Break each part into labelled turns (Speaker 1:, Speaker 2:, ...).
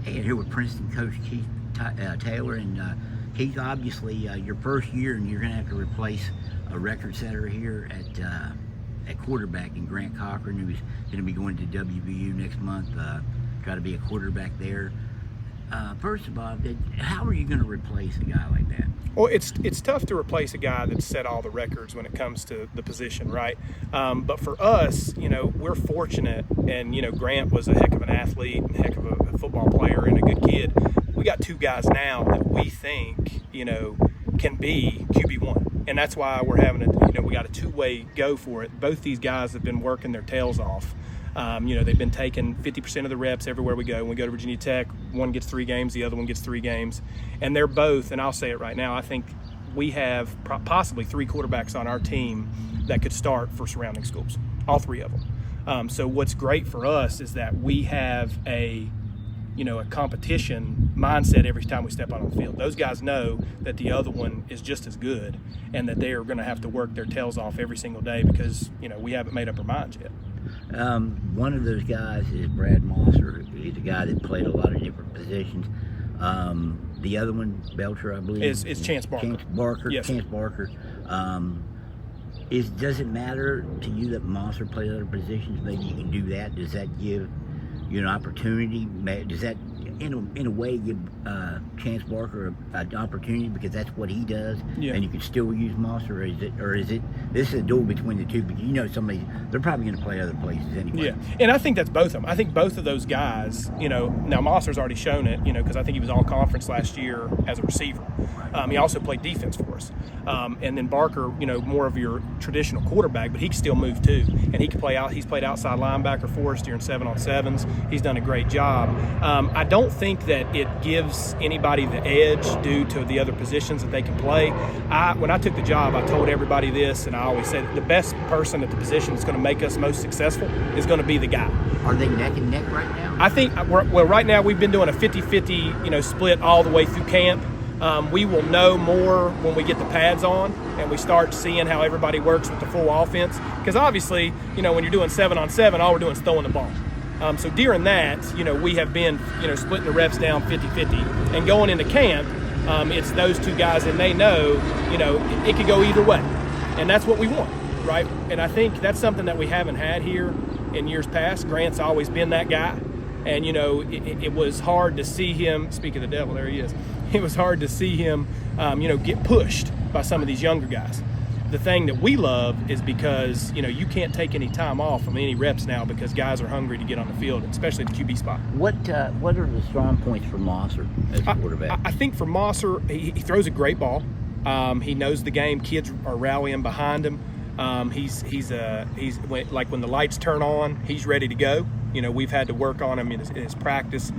Speaker 1: Hey, here with Princeton coach Keith Taylor, and Keith, obviously your first year, and you're going to have to replace a record setter here at quarterback in Grant Cochran, who's going to be going to WVU next month. Try to be a quarterback there. First of all, how are you going to replace a guy like that?
Speaker 2: Well, it's tough to replace a guy that's set all the records when it comes to the position, right? But for us, we're fortunate, and Grant was a heck of an athlete and a heck of a football player and a good kid. We got two guys now that we think can be QB1, and that's why we're having we got a two-way go for it. Both these guys have been working their tails off. They've been taking 50% of the reps everywhere we go. When we go to Virginia Tech, one gets 3 games, the other one gets 3 games. And they're both, and I'll say it right now, I think we have possibly 3 quarterbacks on our team that could start for surrounding schools, all 3 of them. So what's great for us is that we have a competition mindset every time we step out on the field. Those guys know that the other one is just as good and that they are going to have to work their tails off every single day because, we haven't made up our minds yet.
Speaker 1: One of those guys is Brad Mossor. He's a guy that played a lot of different positions. The other one, Belcher, I believe,
Speaker 2: is Chance Barker.
Speaker 1: Chance Barker.
Speaker 2: Yes.
Speaker 1: Chance Barker. Does it matter to you that Mossor plays other positions? Maybe you can do that. Does that give you an opportunity? Does that, in a way, give Chance Barker an opportunity because that's what he does, and you can still use Mossor? Or is it this is a duel between the two? Because they're probably going to play other places anyway.
Speaker 2: Yeah, and I think that's both of them. I think both of those guys. Now Mossor's already shown it. Because I think he was all conference last year as a receiver. He also played defense for us. And then Barker, more of your traditional quarterback, but he can still move too, and he can play out. He's played outside linebacker for us during 7-on-7s. He's done a great job. I don't think that it gives anybody the edge due to the other positions that they can play. When I took the job, I told everybody this, and I always said the best person at the position that's going to make us most successful is going to be the guy.
Speaker 1: Are they neck and neck right now?
Speaker 2: I think right now we've been doing a 50-50 split all the way through camp. We will know more when we get the pads on and we start seeing how everybody works with the full offense. Because obviously, when you're doing 7-on-7, all we're doing is throwing the ball. So during that, we have been, splitting the reps down 50-50. And going into camp, it's those two guys, and they know, it could go either way. And that's what we want, right? And I think that's something that we haven't had here in years past. Grant's always been that guy. And, it was hard to see him, speak of the devil, there he is. It was hard to see him, get pushed by some of these younger guys. The thing that we love is because, you can't take any time off from any reps now because guys are hungry to get on the field, especially the QB spot.
Speaker 1: What are the strong points for Mossor as a quarterback?
Speaker 2: I think for Mossor, he throws a great ball. He knows the game. Kids are rallying behind him. He's like when the lights turn on, he's ready to go. We've had to work on him in his practice.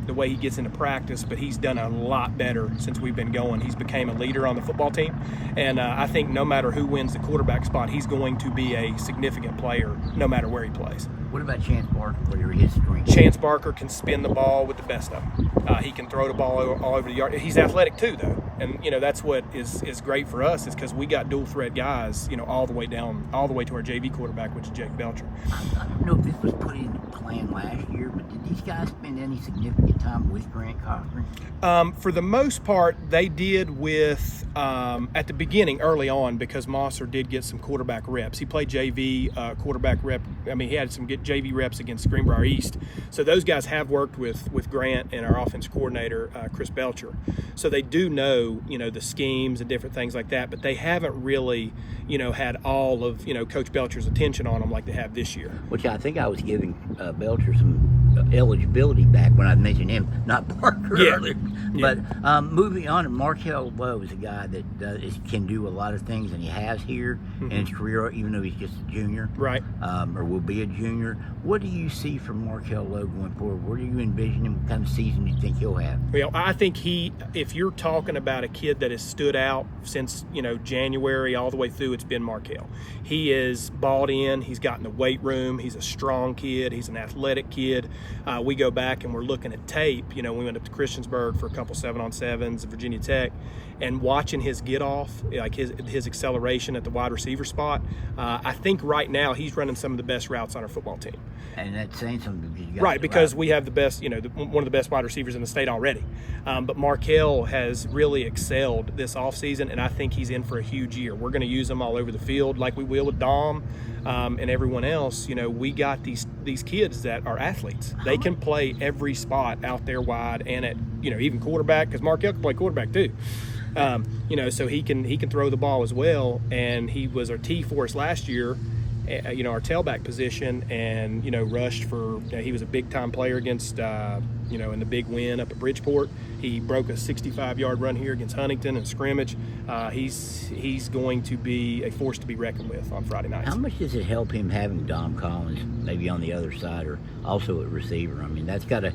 Speaker 2: The way he gets into practice, but he's done a lot better since we've been going. He's became a leader on the football team, and I think no matter who wins the quarterback spot, he's going to be a significant player no matter where he plays.
Speaker 1: What about Chance Barker? What are his strengths?
Speaker 2: Chance Barker can spin the ball with the best of them. He can throw the ball all over the yard. He's athletic too, though, and that's what is great for us is because we got dual threat guys, all the way to our JV quarterback, which is Jake Belcher.
Speaker 1: I don't know if this was put in the plan last year, but did these guys spend any significant time with Grant Cochran?
Speaker 2: For the most part, they did with at the beginning, early on, because Mossor did get some quarterback reps. He played JV quarterback rep. He had some JV reps against Greenbrier East. So those guys have worked with Grant and our offense coordinator, Chris Belcher. So they do know, the schemes and different things like that, but they haven't really, had all of, Coach Belcher's attention on them like they have this year.
Speaker 1: Which I think I was giving Belcher some eligibility back when I mentioned him, not Barker earlier.
Speaker 2: Yeah.
Speaker 1: But moving on, Marquel Lowe is a guy that can do a lot of things, and he has here in his career, even though he's just a junior.
Speaker 2: Right.
Speaker 1: Or will be a junior. What do you see from Marquel Lowe going forward? Where do you envision him? What kind of season do you think he'll have?
Speaker 2: Well, I think if you're talking about a kid that has stood out since, January all the way through, it's been Marquel. He is bought in. He's got in the weight room. He's a strong kid. He's an athletic kid. we go back and we're looking at tape. We went up to Christiansburg for a couple 7-on-7s at Virginia Tech, and watching his get off, like his acceleration at the wide receiver spot. I think right now he's running some of the best routes on our football team.
Speaker 1: And that's saying something because you got
Speaker 2: right, because we have the best, one of the best wide receivers in the state already. But Marquel has really excelled this offseason, and I think he's in for a huge year. We're going to use him all over the field like we will with Dom and everyone else. We got these kids that are athletes. They can play every spot out there wide and at even quarterback, because Marquel can play quarterback too. So he can throw the ball as well. And he was our T for us last year, our tailback position, and rushed for. He was a big time player against in the big win up at Bridgeport. He broke a 65-yard run here against Huntington in scrimmage. He's going to be a force to be reckoned with on Friday nights.
Speaker 1: How much does it help him having Dom Collins maybe on the other side or also at receiver? I mean, that's got to,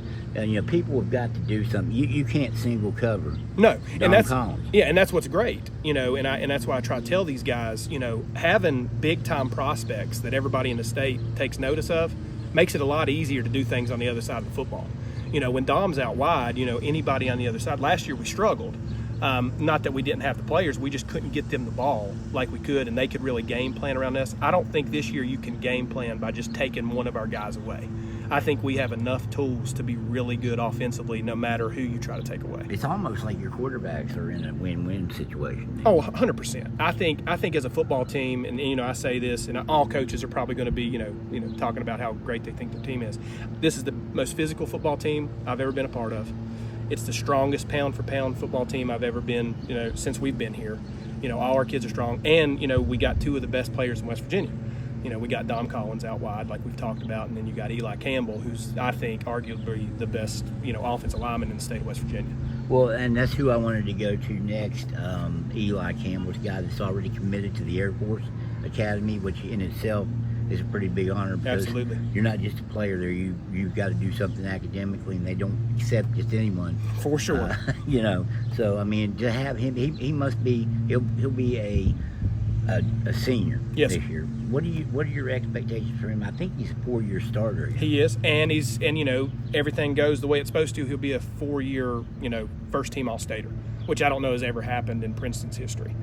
Speaker 1: people have got to do something. You can't single cover.
Speaker 2: No,
Speaker 1: Dom Collins.
Speaker 2: Yeah, and that's what's great. And that's why I try to tell these guys, having big time prospects that everybody in the state takes notice of makes it a lot easier to do things on the other side of the football. When Dom's out wide, anybody on the other side. Last year we struggled. Not that we didn't have the players, we just couldn't get them the ball like we could, and they could really game plan around us. I don't think this year you can game plan by just taking one of our guys away. I think we have enough tools to be really good offensively no matter who you try to take away.
Speaker 1: It's almost like your quarterbacks are in a win-win situation.
Speaker 2: Oh, 100%. I think as a football team, and I say this, and all coaches are probably going to be talking about how great they think their team is. This is the most physical football team I've ever been a part of. It's the strongest pound-for-pound football team I've ever been, since we've been here. All our kids are strong, and we got two of the best players in West Virginia. We got Dom Collins out wide, like we've talked about, and then you got Eli Campbell, who's, I think, arguably the best, offensive lineman in the state of West Virginia.
Speaker 1: Well, and that's who I wanted to go to next. Eli Campbell's a guy that's already committed to the Air Force Academy, which in itself is a pretty big honor because
Speaker 2: Absolutely.
Speaker 1: You're not just a player there. You've got to do something academically, and they don't accept just anyone.
Speaker 2: For sure.
Speaker 1: So I mean, to have him, he must be. He'll be a senior
Speaker 2: yes,
Speaker 1: this year. What are your expectations for him? I think he's a 4-year starter.
Speaker 2: He is, and everything goes the way it's supposed to. He'll be a 4-year, first team All-Stater, which I don't know has ever happened in Princeton's history.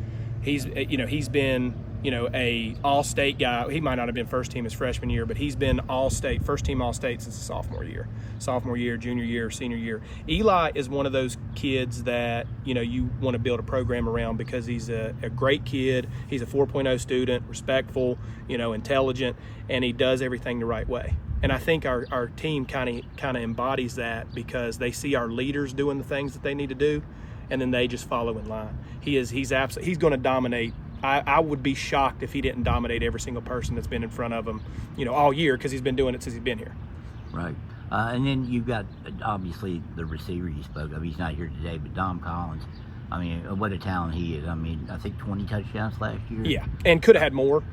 Speaker 2: He's been, a All-State guy. He might not have been first team his freshman year, but he's been All-State, first team All-State since his sophomore year, junior year, senior year. Eli is one of those kids that, you want to build a program around because he's a great kid. He's a 4.0 student, respectful, intelligent, and he does everything the right way. And I think our team kind of embodies that because they see our leaders doing the things that they need to do, and then they just follow in line. He's going to dominate. I would be shocked if he didn't dominate every single person that's been in front of him, all year, because he's been doing it since he's been here.
Speaker 1: Right. And then you've got, obviously, the receiver you spoke of. He's not here today, but Dom Collins. I mean, what a talent he is. I mean, I think 20 touchdowns last year.
Speaker 2: Yeah, and could have had more.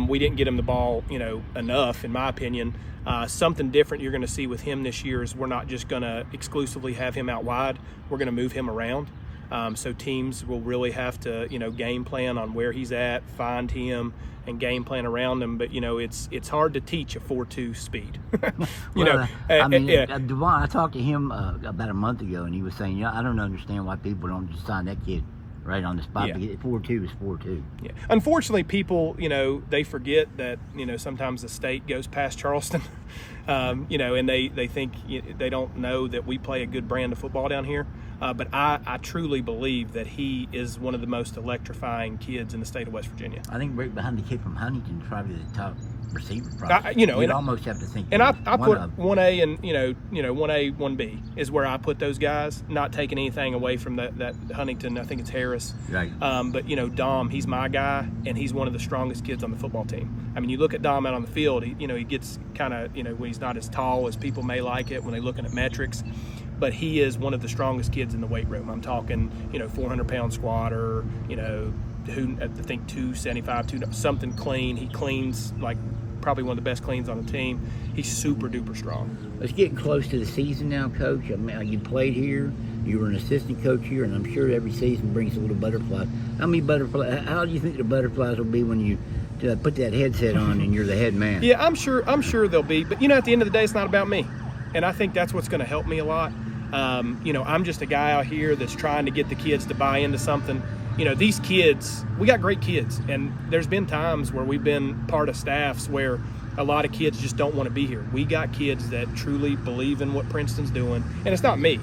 Speaker 2: We didn't get him the ball, enough, in my opinion. Something different you're going to see with him this year is we're not just going to exclusively have him out wide. We're going to move him around. So teams will really have to, game plan on where he's at, find him, and game plan around him. But, it's hard to teach a 4.2 speed.
Speaker 1: Devon, I talked to him about a month ago, and he was saying, I don't understand why people don't just sign that kid right on the spot.
Speaker 2: Yeah.
Speaker 1: 4.2 is 4.2.
Speaker 2: Yeah. Unfortunately, people, they forget that, sometimes the state goes past Charleston, and they think they don't know that we play a good brand of football down here. But I truly believe that he is one of the most electrifying kids in the state of West Virginia.
Speaker 1: I think right behind the kid from Huntington, probably the top receiver. Probably.
Speaker 2: You'd
Speaker 1: almost have to think.
Speaker 2: And I put 1A and 1A, 1B is where I put those guys. Not taking anything away from that Huntington. I think it's Harris.
Speaker 1: Right.
Speaker 2: But Dom, he's my guy, and he's one of the strongest kids on the football team. I mean, you look at Dom out on the field. He gets kind of when he's not as tall as people may like it when they're looking at metrics. But he is one of the strongest kids in the weight room. I'm talking, 400-pound squatter, who I think 275, something clean. He cleans like probably one of the best cleans on the team. He's super duper strong.
Speaker 1: It's getting close to the season now, Coach. I mean, you played here. You were an assistant coach here, and I'm sure every season brings a little butterflies. How do you think the butterflies will be when you put that headset on and you're the head man?
Speaker 2: Yeah, I'm sure they'll be. But at the end of the day, it's not about me. And I think that's what's going to help me a lot. You know, I'm just a guy out here that's trying to get the kids to buy into something. You know, these kids, we got great kids, and there's been times where we've been part of staffs where a lot of kids just don't want to be here. We got kids that truly believe in what Princeton's doing, and it's not me.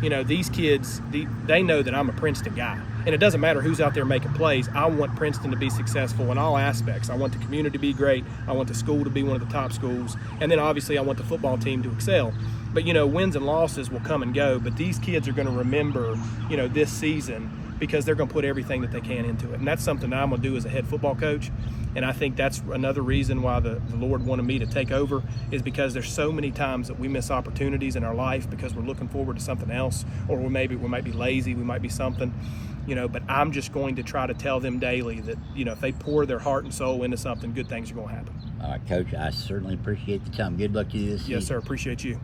Speaker 2: You know, these kids, they know that I'm a Princeton guy, and it doesn't matter who's out there making plays. I want Princeton to be successful in all aspects. I want the community to be great. I want the school to be one of the top schools, and then obviously I want the football team to excel. But, you know, wins and losses will come and go, but these kids are going to remember, you know, this season, because they're going to put everything that they can into it. And that's something that I'm going to do as a head football coach. And I think that's another reason why the Lord wanted me to take over, is because there's so many times that we miss opportunities in our life because we're looking forward to something else, or we might be lazy, we might be something, you know, but I'm just going to try to tell them daily that, you know, if they pour their heart and soul into something, good things are going to happen.
Speaker 1: All right, Coach, I certainly appreciate the time. Good luck to you this season.
Speaker 2: Yes, sir. Appreciate you.